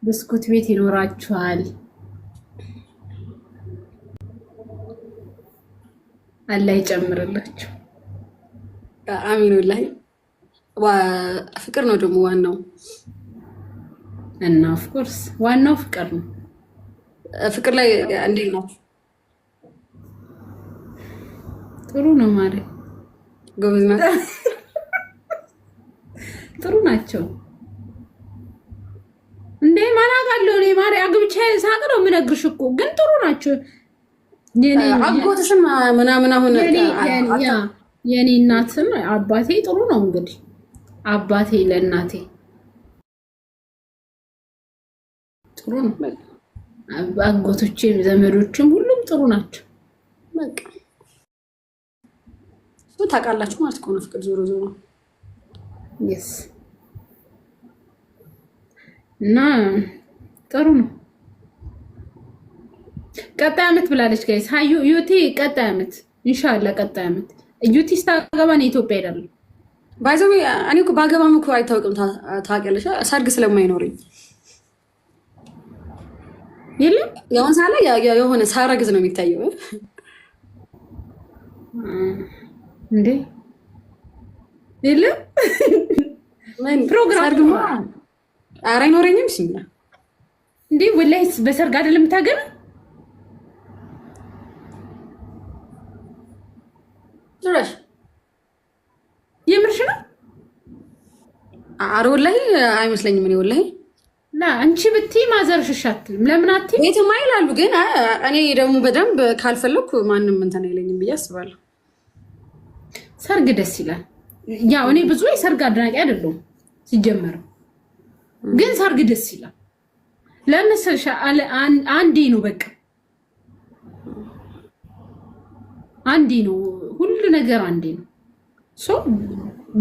ብስኩት ቤት ይኖራችኋል። አላህ ይጨምርላችሁ። አሚን ወላሂ። ፍቅር ነው ደግሞ ዋናው እና ኦፍ ኮርስ ዋናው ፍቅር ነው። ፍቅር ላይ እንዴት ነው? ጥሩ ነው ማለት ጎበዝ ናት። ጥሩ ናቸው እንዴ ማናጋለው እኔ ማሪ አግብቼ ሳቅ ነው የምነግርሽ እኮ ግን ጥሩ ናቸው። አጎትሽም ምናምን አሁን የኔ እናትም አባቴ ጥሩ ነው እንግዲህ አባቴ ለእናቴ ጥሩ ነው። አጎቶቼም ዘመዶችም ሁሉም ጥሩ ናቸው። በቃ ታውቃላችሁ ማለት ነው ፍቅር ዞሮ ዞሮ yes እና ጥሩ ነው። ቀጣይ አመት ብላለች ጋይስ ሃዩ ዩቲ ቀጣይ አመት ኢንሻአላህ ቀጣይ አመት ዩቲ ስታገባ ነው ኢትዮጵያ ሄዳለሁ። ባይዘው እኔ እኮ ባገባም እኮ አይታወቅም ታውቂያለሽ ሰርግ ስለማይኖርኝ የለም ያውን ሳለ የሆነ ሳረግዝ ነው የሚታየው እንዴ የለም ምን ፕሮግራም ኧረ አይኖረኝም ሲና እንዴ ወላሂ በሰርግ አይደለም ታገባ ጭራሽ የምርሽ ነው? ኧረ ወላሂ አይመስለኝም። እኔ ወላሂ ላ አንቺ ብትይ ማዘርሽ አትልም። ለምን አትይ? ቤትማ ይላሉ ግን እኔ ደግሞ በደንብ ካልፈለኩ ማንም እንትን አይለኝም ብዬ አስባለሁ። ሰርግ ደስ ይላል። ያው እኔ ብዙ የሰርግ አድናቂ አይደለሁም ሲጀመር፣ ግን ሰርግ ደስ ይላል። ለምንሰልሽ አንዴ ነው በቃ አንዴ ነው ሁሉ ነገር አንዴ ነው። ሶ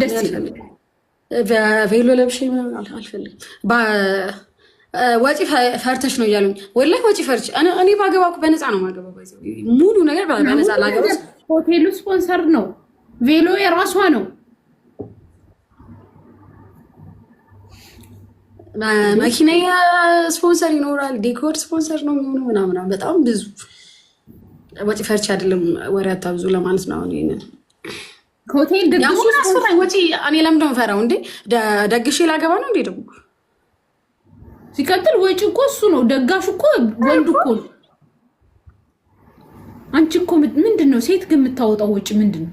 ደስ ይላል። ቬሎ ለብሼ አልፈልግም። ወጪ ፈርተሽ ነው እያሉኝ ወላሂ ወጪ ፈርች እኔ ባገባኩ በነፃ ነው ማገባ ባይዘው ሙሉ ነገር በነፃ ላገባ። ሆቴሉ ስፖንሰር ነው፣ ቬሎ የራሷ ነው፣ መኪና ስፖንሰር ይኖራል፣ ዲኮር ስፖንሰር ነው የሚሆነው ምናምን በጣም ብዙ ወጪ ፈርች አይደለም። ወሬ አታብዙ ለማለት ነው። አሁን ይሄንን ሆቴል ደግሱ አስፈራኝ ወጪ እኔ ለምን ነው ፈራው እንዴ? ደግሼ ላገባ ነው እንዴ? ደግሞ ሲቀጥል ወጪ እኮ እሱ ነው፣ ደጋሹ እኮ ወንድ እኮ ነው። አንቺ እኮ ምንድነው ሴት ግን የምታወጣው ወጪ ምንድነው?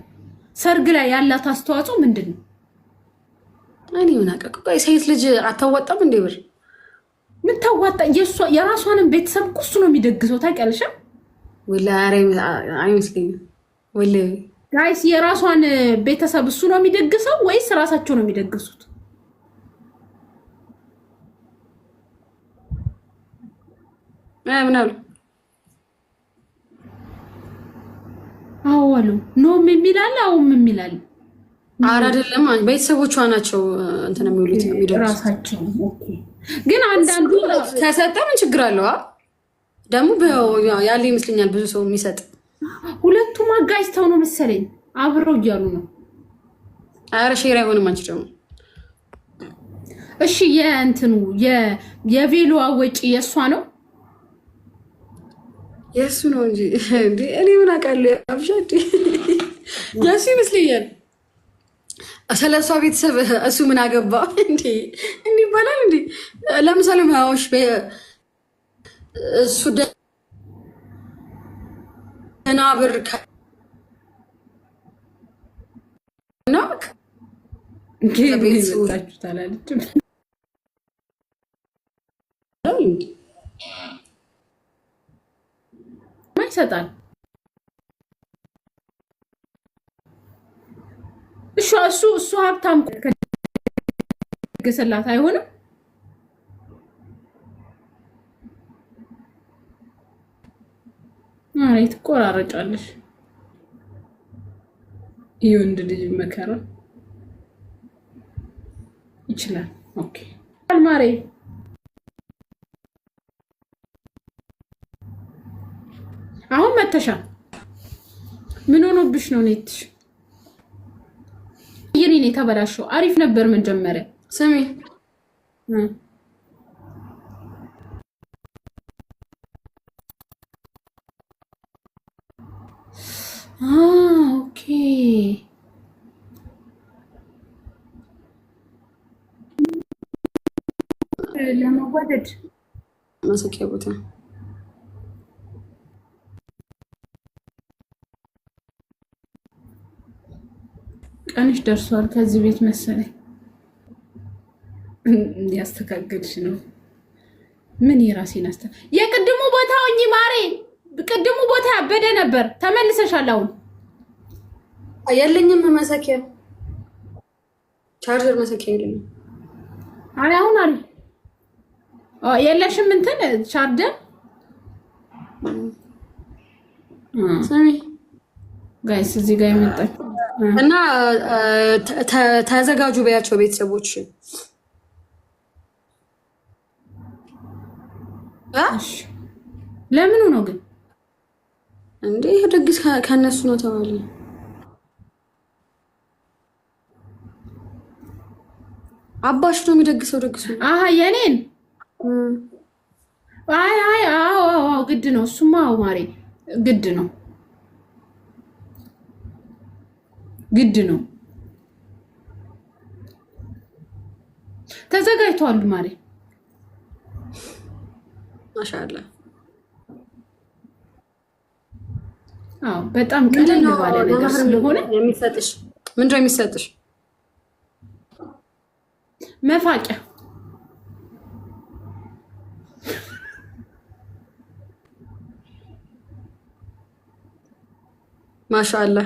ሰርግ ላይ ያላት አስተዋጽኦ ምንድነው? እኔ ምን አውቃለሁ። ሴት ልጅ አታዋጣም እንዴ? ብር ምታዋጣ የራሷንም ቤተሰብ እኮ እሱ ነው የሚደግሰው ታውቂያለሽ? ወላሂ አይመስለኝም። ወላሂ ጋይስ የራሷን ቤተሰብ እሱ ነው የሚደግሰው ወይስ ራሳቸው ነው የሚደግሱት? ምን አሉ? አዎ አሉ ኖም የሚላል አውም የሚላል ኧረ አይደለም ቤተሰቦቿ ናቸው እንትን የሚሉት የሚደርሱ ራሳቸው። ኦኬ ግን አንዳንዱ ከሰጠ ምን ችግር አለው? ደግሞ ያለ ይመስለኛል ብዙ ሰው የሚሰጥ። ሁለቱም አጋጭተው ነው መሰለኝ አብረው እያሉ ነው። ኧረ ሼር አይሆንም። አንቺ ደግሞ እሺ የእንትኑ የቬሎ ወጪ የእሷ ነው የእሱ ነው እንጂ እኔ ምን አውቃለሁ? አብሻዲ የእሱ ይመስለኛል። ስለሷ ቤተሰብ እሱ ምን አገባ እንዴ? እንዲህ ይባላል እንዴ? ለምሳሌ ማዎች እሱ ደህና ብር ነው ይሰጣል። እሱ ሀብታም ከገሰላት አይሆንም። አይ ትቆራረጫለሽ። የወንድ ልጅ መከራ ይችላል። ኦኬ አልማሬ አሁን መተሻል። ምን ሆኖብሽ ነው ኔትሽ? የኔ የተበላሸው አሪፍ ነበር መጀመሪያ። ስሚ ኦኬ ለመወደድ መሰኪያ ቦታ ቀንሽ ደርሷል። ከዚህ ቤት መሰለኝ ያስተካከልሽ ነው። ምን የራሴን የቅድሙ ቦታ ሆኚ ማሬ፣ ቅድሙ ቦታ ያበደ ነበር። ተመልሰሻል። አሁን የለኝም መሰኪያ፣ ቻርጀር መሰኪያ የለኝም። አይ አሁን አለ የለሽም እንትን ቻርጀር። ሰሚ ጋይስ እዚህ ጋር የመጣች እና ተዘጋጁ በያቸው ቤተሰቦች። ለምኑ ነው ግን እንዴ? ይሄ ደግስ ከነሱ ነው ተባለ። አባሽ ነው የሚደግሰው። ደግሱ የኔን አዎ ግድ ነው እሱማ። ማሬ ግድ ነው ግድ ነው። ተዘጋጅቷል ማሬ። ማሻአላ። አዎ በጣም ቀለል ባለ ነገር ስለሆነ የሚሰጥሽ ምንድነው የሚሰጥሽ? መፋቂያ። ማሻአላ።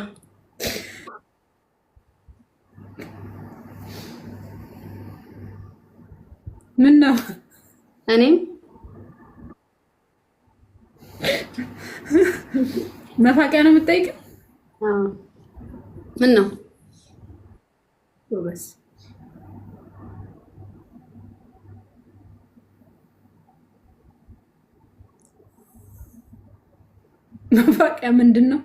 ምን ነው እኔም መፋቂያ ነው የምጠይቀው? ምን ነው በስ መፋቂያ ምንድን ነው?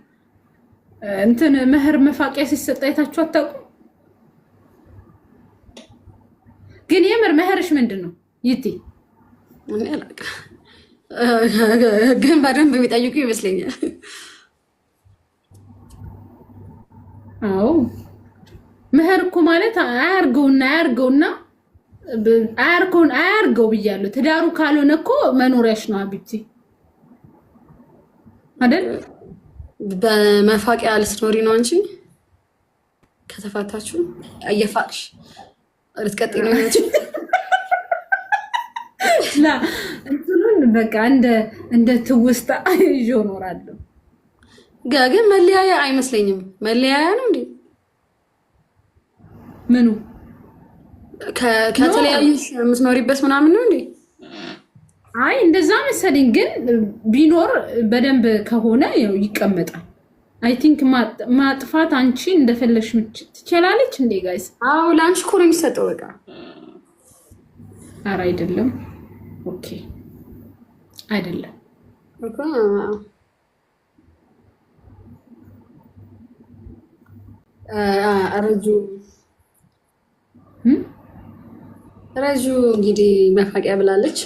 እንትን መህር መፋቂያ ሲሰጥ አይታችሁ አታውቁም? ግን የምር መህርሽ ምንድን ነው? ይቲ ግን በደንብ የሚጠይቁ ይመስለኛል። አዎ መህር እኮ ማለት አያርገውና አያርገው ብያለሁ። ትዳሩ ካልሆነ እኮ መኖሪያሽ ነው አቢቲ አይደል? በመፋቂያ ልትኖሪ ነው እንጂ ከተፋታችሁ እየፋቅሽ ልትቀጥይ ነው እንጂ እንትኑን በቃ እንደ ትውስታ ይዞ እኖራለሁ። ግን መለያያ አይመስለኝም። መለያያ ነው እንዴ? ምኑ ከተለያየሽ የምትኖሪበት ምናምን ነው እንዴ? አይ እንደዛ መሰለኝ። ግን ቢኖር በደንብ ከሆነ ያው ይቀመጣል። አይ ቲንክ ማጥፋት አንቺ እንደፈለሽ ትችላለች እንዴ ጋይስ? አዎ ለአንቺ እኮ ነው የሚሰጠው በቃ። ኧረ አይደለም። ኦኬ አይደለም እኮ ረጁ እንግዲህ መፋቂያ ብላለች።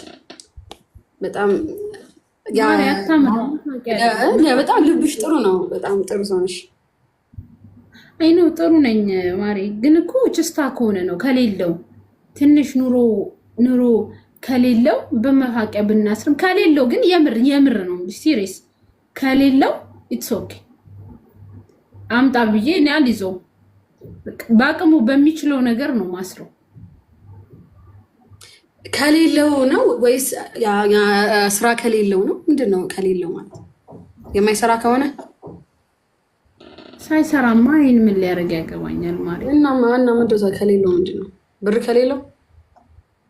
በጣም በጣም ልብሽ ጥሩ ነው። በጣም ጥሩ ሰው ነሽ። አይ ነው ጥሩ ነኝ ማሬ። ግን እኮ ችስታ ከሆነ ነው ከሌለው ትንሽ ኑሮ ከሌለው በመፋቂያ ብናስርም ከሌለው ግን የምር ነው ሲሪየስ ከሌለው ኢትስ ኦኬ አምጣ ብዬ እኔ አልይዘውም። በአቅሙ በሚችለው ነገር ነው ማስረው። ከሌለው ነው ወይስ ስራ ከሌለው ነው? ምንድነው ከሌለው ማለት? የማይሰራ ከሆነ ሳይሰራማ ይሄን ምን ሊያደርግ ያገባኛል ማለት እና ምንድነው ከሌለው? ምንድነው ብር ከሌለው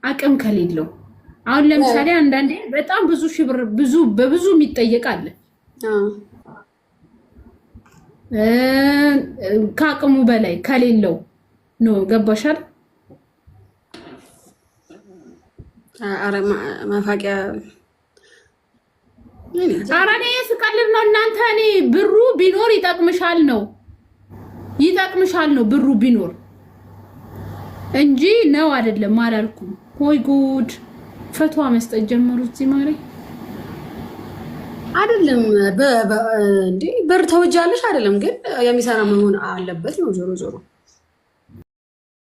አቅም ከሌለው። አሁን ለምሳሌ አንዳንዴ በጣም ብዙ ሺህ ብር በብዙ የሚጠየቅ አለ። ከአቅሙ በላይ ከሌለው ነው። ገባሻል? አረ ማፋቂያ ኧረ እኔ ስቀልድ ነው እናንተ። እኔ ብሩ ቢኖር ይጠቅምሻል ነው ብሩ ቢኖር እንጂ ነው አይደለም አላልኩም። ወይ ጉድ! ፈቷ መስጠት ጀመሩ እዚህ ማሬ። አይደለም እንዴ በር ተወጃለሽ አይደለም፣ ግን የሚሰራ መሆን አለበት ነው ዞሮ ዞሮ